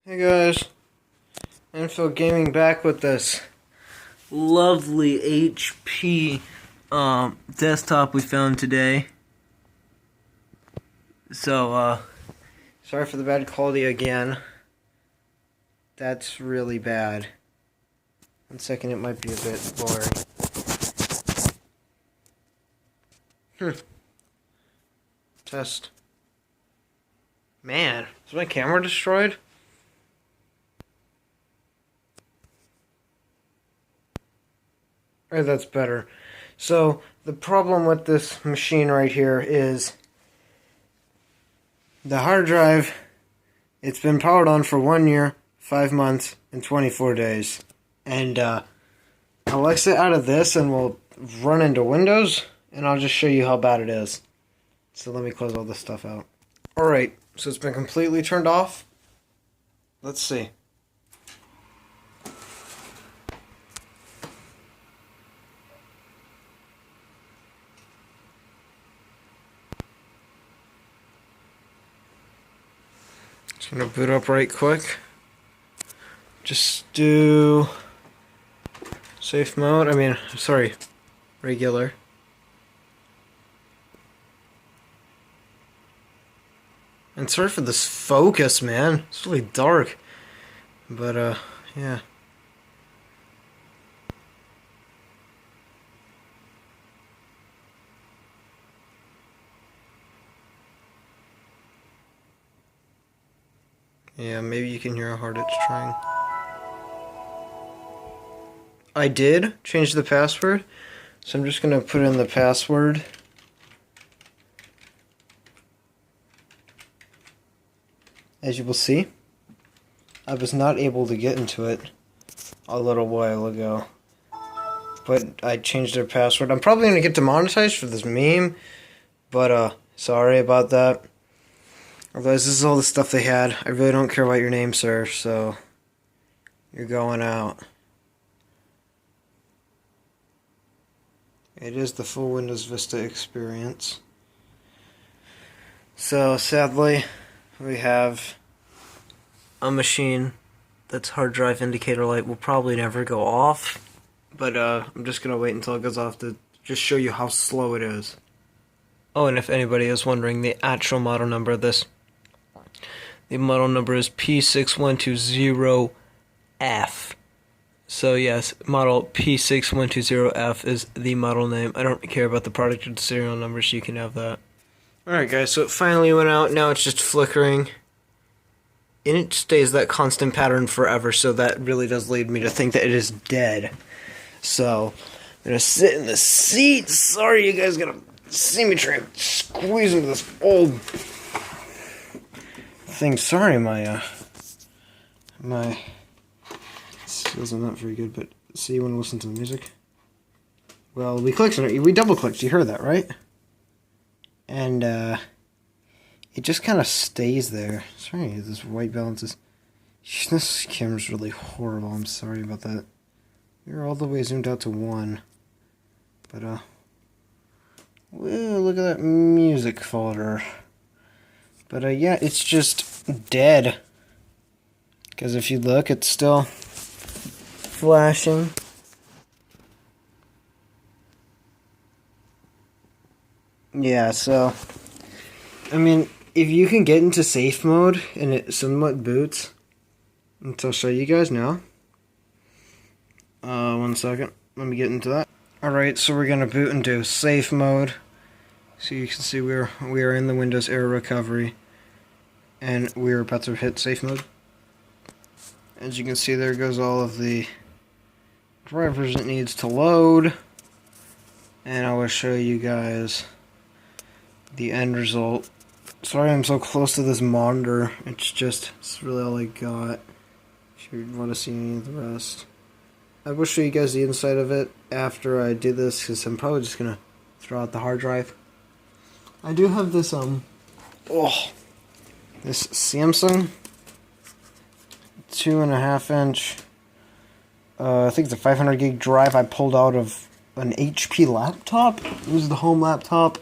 Hey guys, Info Gaming back with this lovely HP desktop we found today. So, sorry for the bad quality again. That's really bad. 1 second, it might be a bit blurry. Test. Man, is my camera destroyed? Or that's better. So, the problem with this machine right here is the hard drive, it's been powered on for 1 year, 5 months, and 24 days. And I'll exit out of this and we'll run into Windows, and I'll just show you how bad it is. So let me close all this stuff out. Alright, so it's been completely turned off. Let's see. Just gonna boot up right quick. Just do safe mode. Regular. And sorry for this focus, man. It's really dark. But, yeah. Yeah, maybe you can hear how hard it's trying. I did change the password, so I'm just gonna put in the password. As you will see, I was not able to get into it a little while ago, but I changed their password. I'm probably gonna get demonetized for this meme, but sorry about that. Otherwise, this is all the stuff they had. I really don't care about your name, sir, so you're going out. It is the full Windows Vista experience. So, sadly, we have a machine that's hard drive indicator light will probably never go off, but I'm just going to wait until it goes off to just show you how slow it is. Oh, and if anybody is wondering the actual model number of this, the model number is P6120F. So yes, model P6120F is the model name. I don't care about the product or the serial numbers, you can have that. Alright guys, so it finally went out, now it's just flickering. And it stays that constant pattern forever, so that really does lead me to think that it is dead. So, I'm gonna sit in the seat. Sorry you guys gotta see me try and squeeze into this old thing. Sorry, my skills are not very good, but see, you want to listen to the music? Well, we clicked on it, we double clicked, you heard that, right? And, it just kind of stays there. Sorry, this white balance is... This camera's really horrible, I'm sorry about that. We're all the way zoomed out to 1. But, whoa, look at that music folder. But, yeah, it's just dead. Because if you look, it's still flashing. Yeah, so, I mean, if you can get into safe mode and it somewhat boots, which I'll show you guys now. 1 second, let me get into that. Alright, so we're gonna boot into safe mode. So you can see we are in the Windows error recovery, and we're about to hit safe mode. As you can see, there goes all of the drivers it needs to load, and I will show you guys the end result. Sorry I'm so close to this monitor, it's really all I got. If you want to see any of the rest, I will show you guys the inside of it after I do this, because I'm probably just gonna throw out the hard drive. I do have this this Samsung 2.5 inch I think it's a 500 gig drive I pulled out of an HP laptop. It was the home laptop.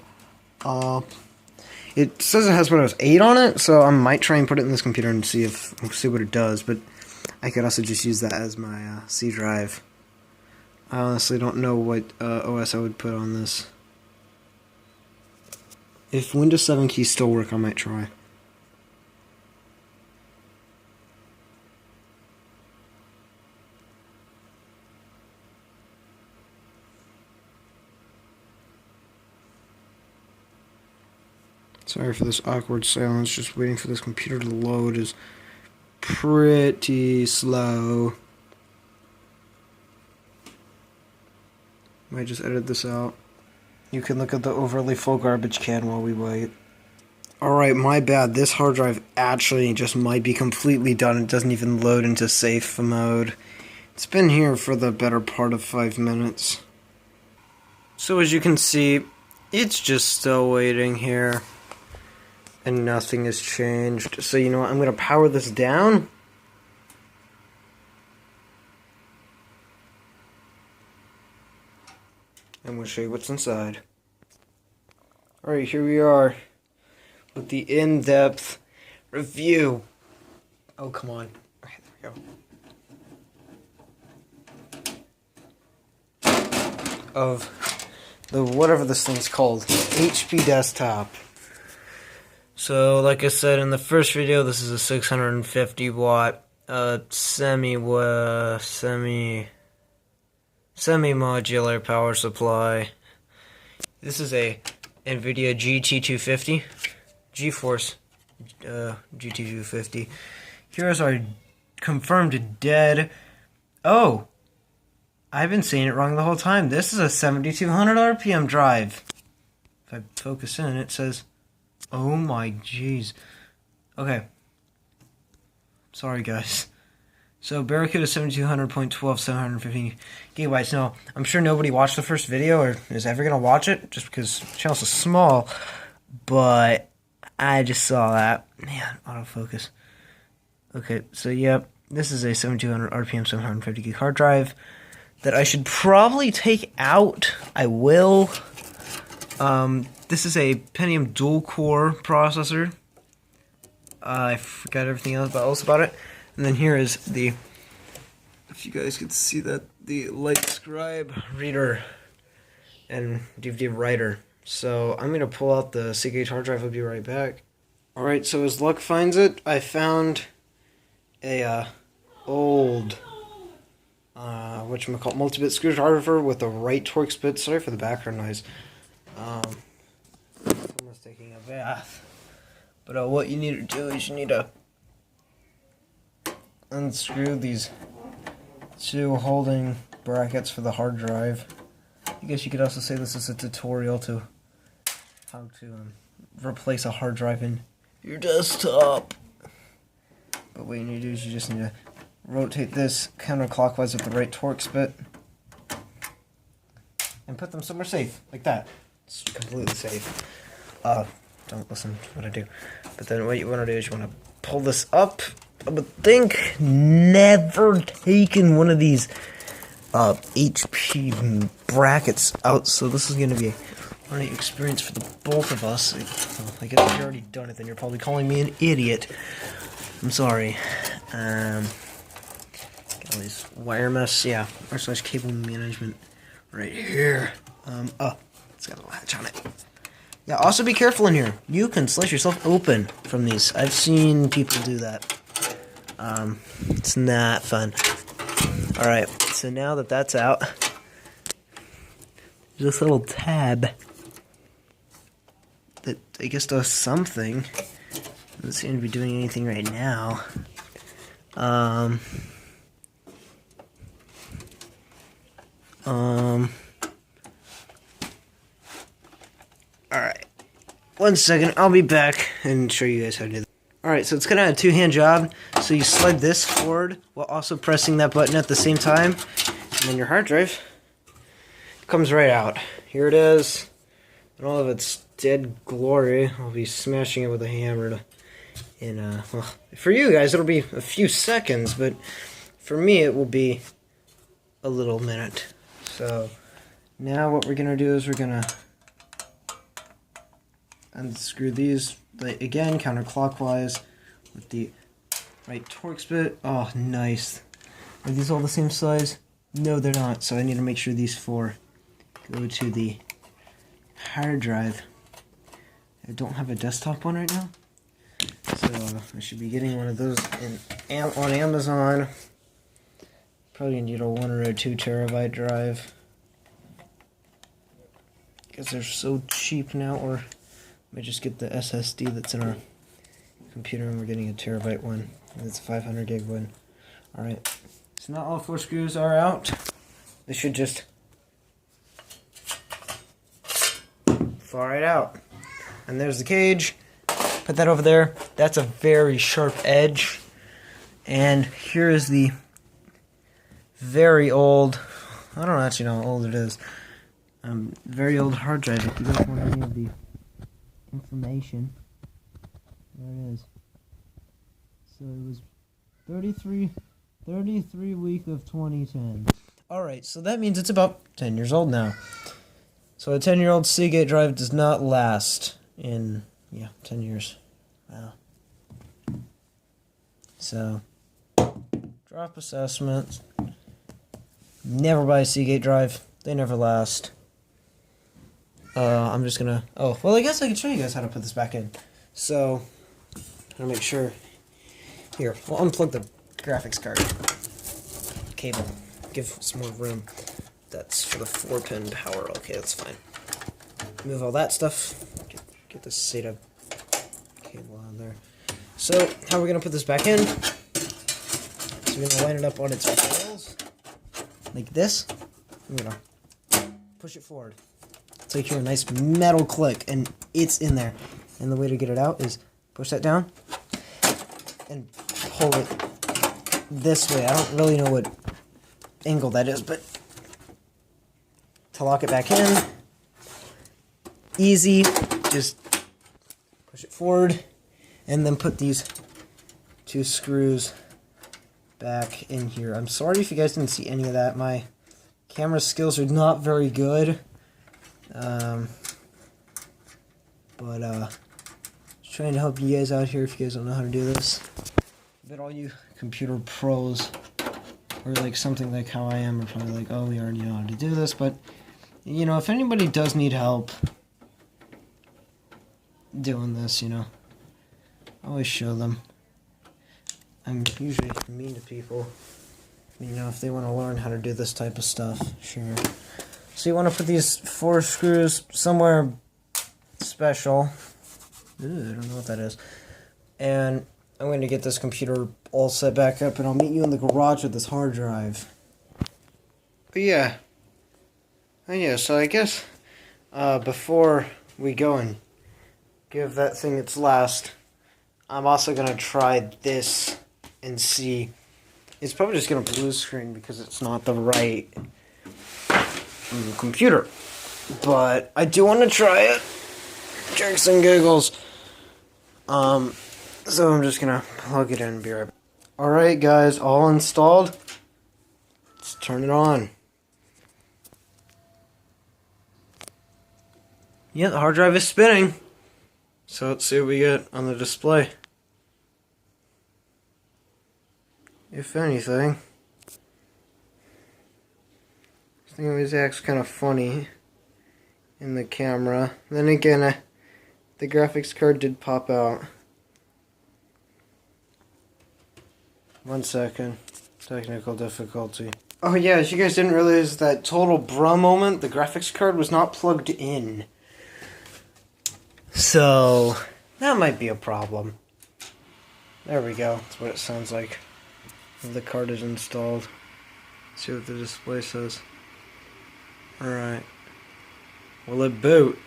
It says it has Windows 8 on it, so I might try and put it in this computer and see what it does. But I could also just use that as my C drive. I honestly don't know what OS I would put on this. If Windows 7 keys still work, I might try. Sorry for this awkward silence, just waiting for this computer to load is pretty slow. Might just edit this out. You can look at the overly full garbage can while we wait. Alright, my bad. This hard drive actually just might be completely done. It doesn't even load into safe mode. It's been here for the better part of 5 minutes. So as you can see, it's just still waiting here. And nothing has changed. So you know what, I'm going to power this down. And we'll show you what's inside. Alright, here we are with the in-depth review. Oh, come on. Alright, there we go. Of the whatever this thing's called. HP desktop. So, like I said in the first video, this is a 650 watt semi-modular power supply. This is a NVIDIA GT250, GeForce GT250. Here's our confirmed dead. Oh, I've been saying it wrong the whole time. This is a 7200 RPM drive. If I focus in, it says, oh my jeez. Okay. Sorry, guys. So, Barracuda 7200.12, 715 gigabytes. Now, I'm sure nobody watched the first video or is ever going to watch it, just because the channel's so small. But, I just saw that. Man, autofocus. Okay, so, yep. This is a 7200 RPM, 750 gig hard drive that I should probably take out. I will. This is a Pentium dual-core processor. I forgot everything else about it. And then here is the, if you guys could see that, the Light Scribe reader and DVD writer. So I'm going to pull out the Seagate hard drive. I'll be right back. Alright, so as luck finds it, I found a old whatchamacallit, multi-bit screwdriver with a right Torx bit. Sorry for the background noise. Someone's taking a bath. But what you need to do is you need to unscrew these two holding brackets for the hard drive. I guess you could also say this is a tutorial to how to replace a hard drive in your desktop. But what you need to do is you just need to rotate this counterclockwise with the right Torx bit and put them somewhere safe, like that. It's completely safe. Don't listen to what I do. But then what you want to do is you want to pull this up. I would think never taken one of these HP brackets out, so this is going to be a learning experience for the both of us. Well, I guess if you've already done it, then you're probably calling me an idiot. I'm sorry. Got all these wire mess, yeah, r/ cable management right here. Oh, it's got a latch on it. Yeah, also be careful in here. You can slice yourself open from these. I've seen people do that. It's not fun. Alright, so now that that's out, there's this little tab that I guess does something. Doesn't seem to be doing anything right now. Alright. 1 second, I'll be back and show you guys how to do that. Alright, so it's kind of a two-hand job. So you slide this forward while also pressing that button at the same time. And then your hard drive comes right out. Here it is. In all of its dead glory. I'll be smashing it with a hammer. Well, for you guys, it'll be a few seconds. But for me, it will be a little minute. So now what we're going to do is we're going to unscrew these, like, again, counterclockwise with the right Torx bit. Oh, nice. Are these all the same size? No, they're not, so I need to make sure these 4 go to the hard drive. I don't have a desktop one right now, so I should be getting one of those on Amazon. Probably need a 1 or a 2 terabyte drive, because they're so cheap now, or I just get the SSD that's in our computer and we're getting a terabyte one. And it's a 500 gig one. Alright, so not all 4 screws are out. This should just fall right out. And there's the cage. Put that over there. That's a very sharp edge. And here is the very old, I don't actually know how old it is, very old hard drive. If you guys want any of the information, there it is. So it was 33 week of 2010. Alright, so that means it's about 10 years old now. So a 10-year-old Seagate drive does not last in, 10 years. Wow. So, drop assessment. Never buy a Seagate drive. They never last. I'm just gonna... Oh, well, I guess I can show you guys how to put this back in. So, I'm gonna make sure... Here, we'll unplug the graphics card cable. Give some more room. That's for the 4-pin power. Okay, that's fine. Move all that stuff. Get this SATA cable on there. So, how are we gonna put this back in? So we're gonna line it up on its rails, like this. I'm gonna push it forward. So you hear a nice metal click, and it's in there. And the way to get it out is push that down and pull it this way. I don't really know what angle that is, but to lock it back in, easy. Just push it forward, and then put these 2 screws back in here. I'm sorry if you guys didn't see any of that. My camera skills are not very good. Just trying to help you guys out here if you guys don't know how to do this. But all you computer pros, or like something like how I am, are probably like, oh, we already know how to do this. But, if anybody does need help doing this, always show them. I'm usually mean to people, if they want to learn how to do this type of stuff, sure. So you want to put these 4 screws somewhere special. Ooh, I don't know what that is. And I'm going to get this computer all set back up, and I'll meet you in the garage with this hard drive. But yeah. So I guess before we go and give that thing its last, I'm also going to try this and see. It's probably just going to blue screen because it's not the right computer. But I do want to try it. Jerks and giggles. So I'm just going to plug it in and be right back. Alright guys, all installed. Let's turn it on. Yeah, the hard drive is spinning. So let's see what we get on the display. If anything, this thing always acts kind of funny in the camera. Then again, the graphics card did pop out. 1 second. Technical difficulty. Oh yeah, you guys didn't realize that total bruh moment, the graphics card was not plugged in. So, that might be a problem. There we go. That's what it sounds like. The card is installed. Let's see what the display says. Alright. Will it boot?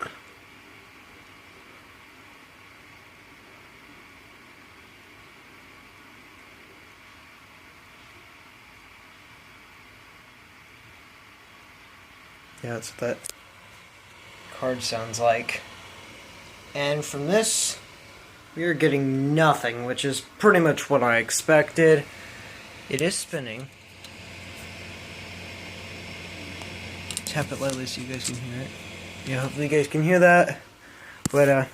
Yeah, that's what that card sounds like. And from this, we are getting nothing, which is pretty much what I expected. It is spinning. Tap it lightly so you guys can hear it. Yeah, hopefully you guys can hear that. But,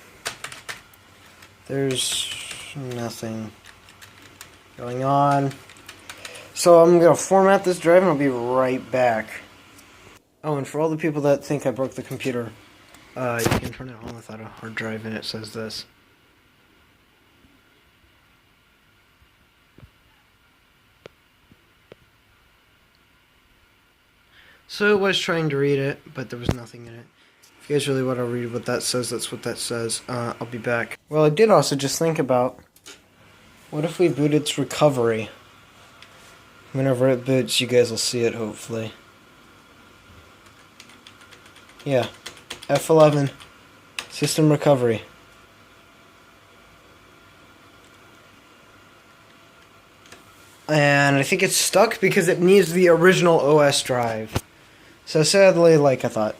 There's nothing going on. So I'm going to format this drive and I'll be right back. Oh, and for all the people that think I broke the computer, you can turn it on without a hard drive, and it says this. So it was trying to read it, but there was nothing in it. If you guys really want to read what that says, that's what that says. I'll be back. Well, I did also just think about, what if we boot its recovery? Whenever it boots, you guys will see it, hopefully. Yeah, F11, system recovery. And I think it's stuck because it needs the original OS drive. So sadly, like I thought,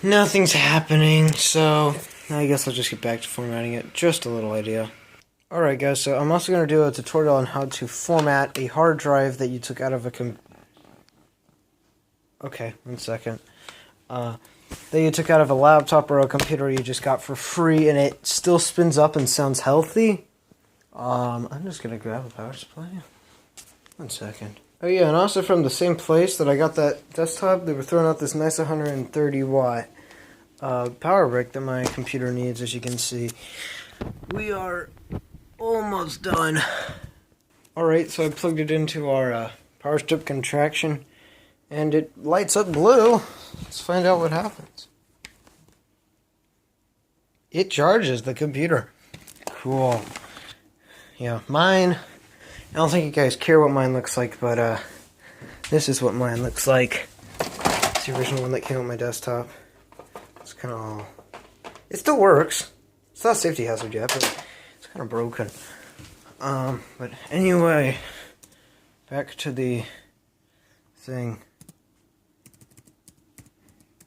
nothing's happening, so I guess I'll just get back to formatting it. Just a little idea. Alright guys, so I'm also going to do a tutorial on how to format a hard drive that you took out of a Okay, 1 second. That you took out of a laptop or a computer you just got for free, and it still spins up and sounds healthy. I'm just gonna grab a power supply. 1 second. Oh yeah, and also from the same place that I got that desktop, they were throwing out this nice 130 watt power brick that my computer needs, as you can see. We are almost done. Alright, so I plugged it into our power strip contraction, and it lights up blue. Let's find out what happens. It charges the computer. Cool. Yeah, mine, I don't think you guys care what mine looks like, but this is what mine looks like. It's the original one that came with my desktop. It's kind of all... It still works. It's not a safety hazard yet, but it's kind of broken. But anyway, back to the thing.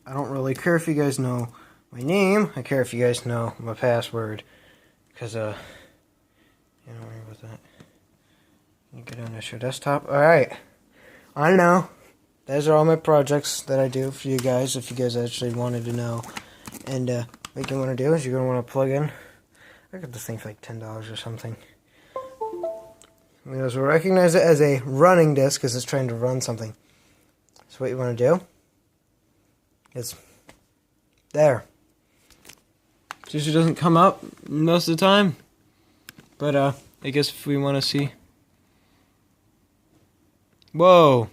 I don't really care if you guys know my name. I care if you guys know my password. Because, don't worry about that. You get on to show desktop. Alright. I know. Those are all my projects that I do for you guys, if you guys actually wanted to know. And, what you want to do is you're going to want to plug in. I got this thing for like $10 or something. Windows will recognize it as a running disk because it's trying to run something. So what you want to do is there. It usually doesn't come up most of the time. But, I guess if we want to see... Whoa!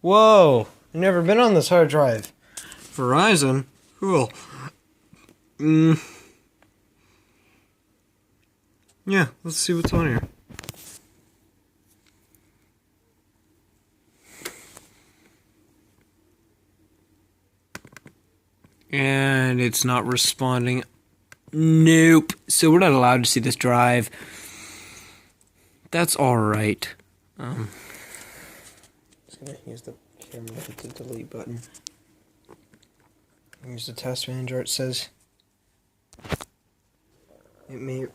Whoa! I've never been on this hard drive. Verizon? Cool. Yeah, let's see what's on here. And it's not responding. Nope. So we're not allowed to see this drive. That's alright. Just gonna use the camera to hit the delete button. Here's the test manager. It says it may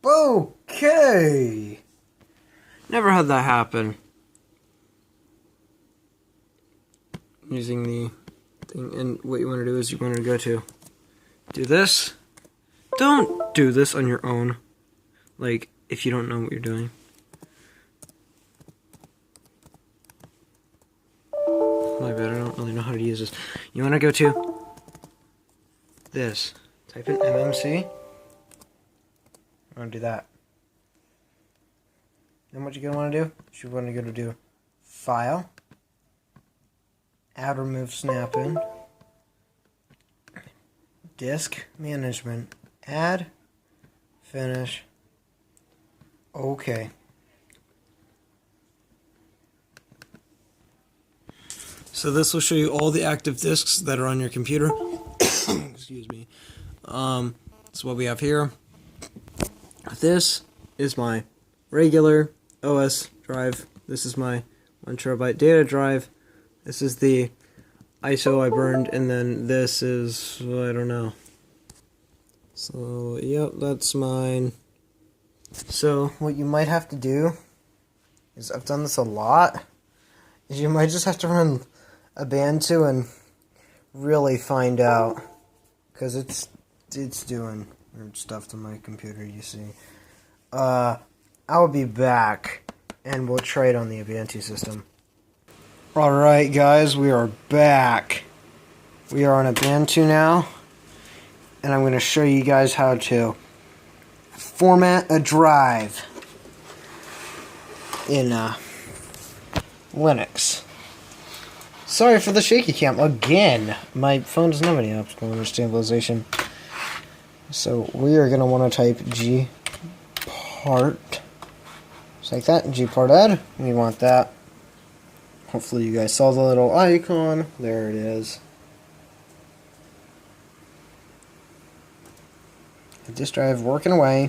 okay. Never had that happen. Using the thing, and what you want to do is you want to go to do this. Don't do this on your own, like if you don't know what you're doing. My bad, I don't really know how to use this. You want to go to this. Type in MMC. I want to do that. Then what you're going to want to do is you want to go to do File, Add Remove Snap In, Disk Management, Add, Finish, OK. So this will show you all the active disks that are on your computer. Excuse me. That's what we have here. This is my regular OS drive. This is my 1 terabyte data drive. This is the ISO I burned, and then this is, I don't know. So, yep, that's mine. So, what you might have to do is, I've done this a lot, is you might just have to run a Ubuntu and really find out, because it's it's doing weird stuff to my computer, you see. I'll be back, and we'll trade on the Ubuntu system. Alright guys, we are back. We are on Ubuntu now, and I'm going to show you guys how to format a drive in Linux. Sorry for the shaky cam again. My phone doesn't have any optical image stabilization. So we are going to want to type gpart, just like that, gparted. We want that. Hopefully you guys saw the little icon. There it is. Disk drive working away.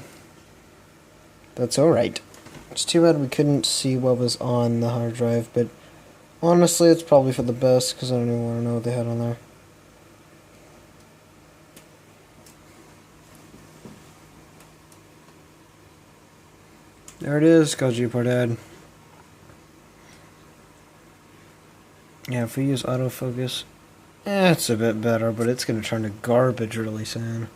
That's alright. It's too bad we couldn't see what was on the hard drive, but honestly it's probably for the best because I don't even want to know what they had on there. There it is, called gparted. Yeah, if we use autofocus, it's a bit better, but it's going to turn to garbage really soon.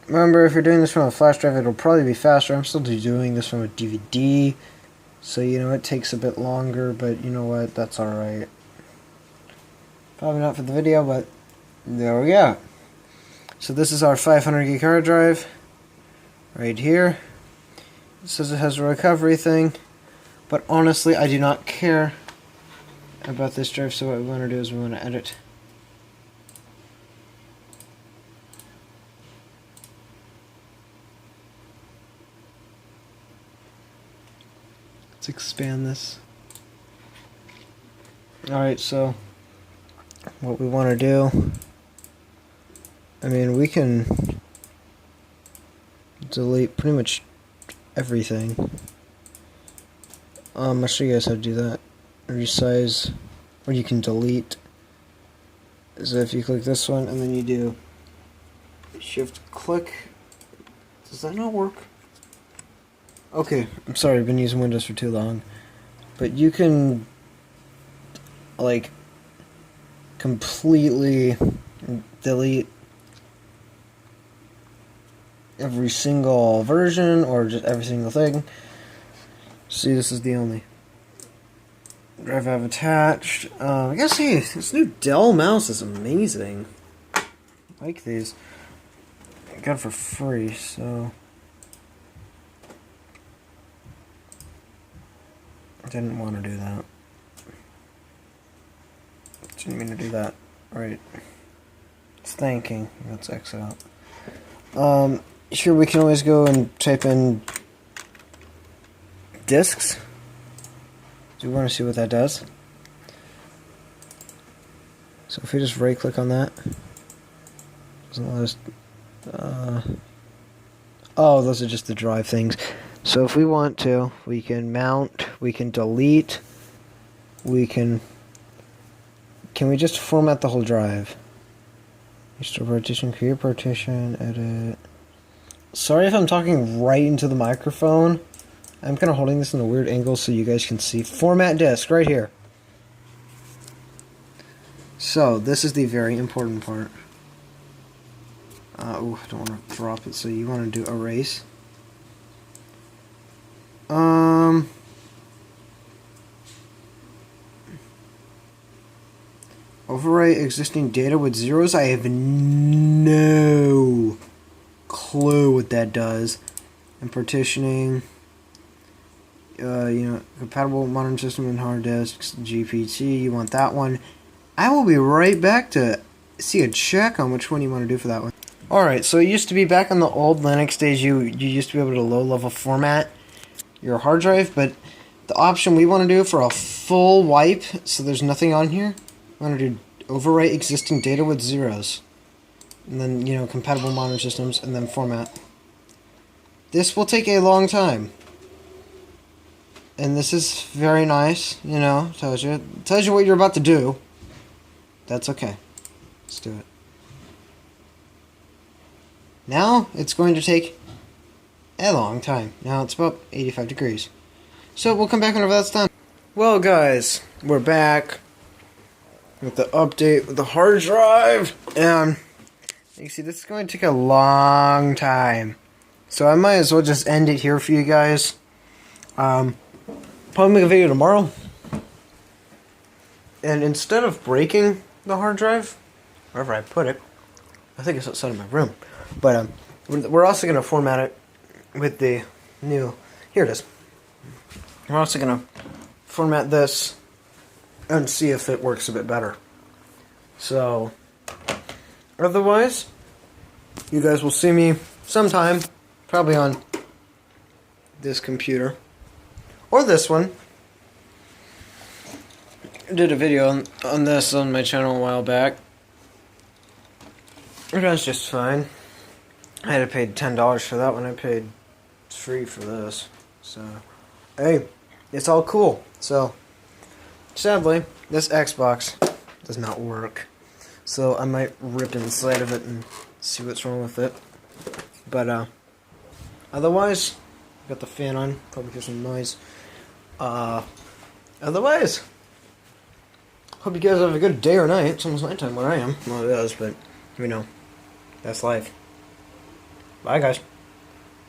Remember, if you're doing this from a flash drive, it'll probably be faster. I'm still doing this from a DVD, so you know, it takes a bit longer, but you know what, that's alright. Probably not for the video, but there we go. So this is our 500 gig hard drive, right here. It says it has a recovery thing, but honestly, I do not care about this drive, so what we want to do is we want to edit. Let's expand this. Alright, so what we want to do, I mean, we can delete pretty much everything. I'll show you guys how to do that. Resize, or you can delete. So if you click this one and then you do shift click, does that not work? Okay, I'm sorry, I've been using Windows for too long. But you can, like, completely delete every single version, or just every single thing. See, this is the only drive I've attached. I gotta say, this new Dell mouse is amazing. I like these. I got it for free, so I didn't want to do that. Didn't mean to do that. Right. It's thinking. Let's X out. Sure, we can always go and type in disks. Do we want to see what that does? So if we just right click on that, doesn't let us, oh, those are just the drive things. So if we want to, we can mount, we can delete, we can we just format the whole drive? Restore partition, create partition, edit. Sorry if I'm talking right into the microphone. I'm kind of holding this in a weird angle so you guys can see. Format disk, right here. So, this is the very important part. Oh, I don't want to drop it, so you want to do erase. Overwrite existing data with zeros? I have no clue what that does. And partitioning, you know, compatible modern system and hard disks, GPT, you want that one. I will be right back to see a check on which one you want to do for that one. Alright, so it used to be back on the old Linux days, you used to be able to low-level format your hard drive, but the option we want to do for a full wipe, so there's nothing on here, we want to do overwrite existing data with zeros. And then, you know, compatible modern systems, and then format. This will take a long time. And this is very nice, you know, tells you what you're about to do. That's okay. Let's do it. Now, it's going to take a long time. Now, it's about 85 degrees. So, we'll come back whenever that's done. Well, guys, we're back. with the update with the hard drive. And you see, this is going to take a long time. So I might as well just end it here for you guys. Probably make a video tomorrow. And instead of breaking the hard drive, wherever I put it, I think it's outside of my room. But we're also going to format it with the new... Here it is. We're also going to format this and see if it works a bit better. So, otherwise, you guys will see me sometime, probably on this computer, or this one. I did a video on this on my channel a while back. It was just fine. I had to pay $10 for that one. I paid free for this. So, hey, it's all cool. So, sadly, this Xbox does not work. So, I might rip inside of it and see what's wrong with it. But, otherwise, got the fan on. Probably hear some noise. Otherwise, hope you guys have a good day or night. It's almost nighttime where I am. Well, it is, but, you know, that's life. Bye, guys.